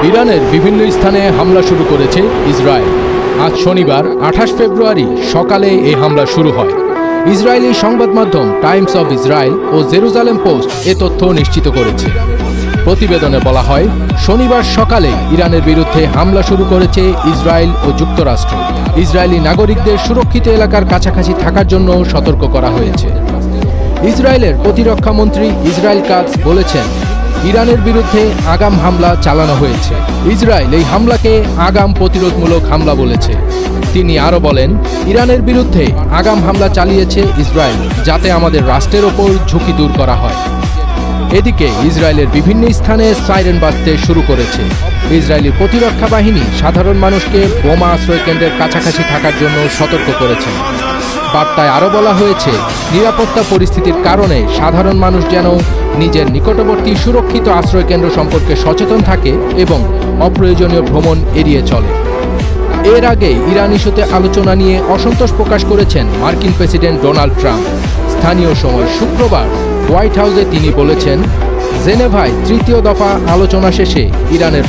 ইরানের বিভিন্ন স্থানে হামলা শুরু করেছে ইসরায়েল। আজ শনিবার 28 ফেব্রুয়ারি সকালে এই হামলা শুরু হয়। ইসরায়েলি সংবাদ মাধ্যম টাইমস অব ইসরায়েল ও জেরুজালেম পোস্ট এ তথ্য নিশ্চিত করেছে। প্রতিবেদনে বলা হয়, শনিবার সকালে ইরানের বিরুদ্ধে হামলা শুরু করেছে ইসরায়েল ও যুক্তরাষ্ট্র। ইসরায়েলি নাগরিকদের সুরক্ষিত এলাকার কাছাকাছি থাকার জন্য সতর্ক করা হয়েছে। ইসরায়েলের প্রতিরক্ষা মন্ত্রী ইসরায়েল কাটজ বলেছেন, ইরানের বিরুদ্ধে আগাম হামলা চালানো হয়েছে। ইসরায়েল এই হামলাকে আগাম প্রতিরোধমূলক হামলা বলেছে। তিনি আরও বলেন, ইরানের বিরুদ্ধে আগাম হামলা চালিয়েছে ইসরায়েল, যাতে আমাদের রাষ্ট্রের ওপর ঝুঁকি দূর করা হয়। এদিকে ইসরায়েলের বিভিন্ন স্থানে সাইরেন বাজতে শুরু করেছে। ইসরায়েলি প্রতিরক্ষা বাহিনী সাধারণ মানুষকে বোমা আশ্রয়কেন্দ্রের কাছাকাছি থাকার জন্য সতর্ক করেছেন। বার্তায় আরও বলা হয়েছে, নিরাপত্তা পরিস্থিতির কারণে সাধারণ মানুষ যেন নিজের নিকটবর্তী সুরক্ষিত আশ্রয়কেন্দ্র সম্পর্কে সচেতন থাকে এবং অপ্রয়োজনীয় ভ্রমণ এড়িয়ে চলে। এর আগে ইরান ইস্যুতে আলোচনা নিয়ে অসন্তোষ প্রকাশ করেছেন মার্কিন প্রেসিডেন্ট ডোনাল্ড ট্রাম্প। স্থানীয় সময় শুক্রবার হোয়াইট হাউসে তিনি বলেছেন, জেনেভায় তৃতীয় দফা আলোচনা শেষে ইরানের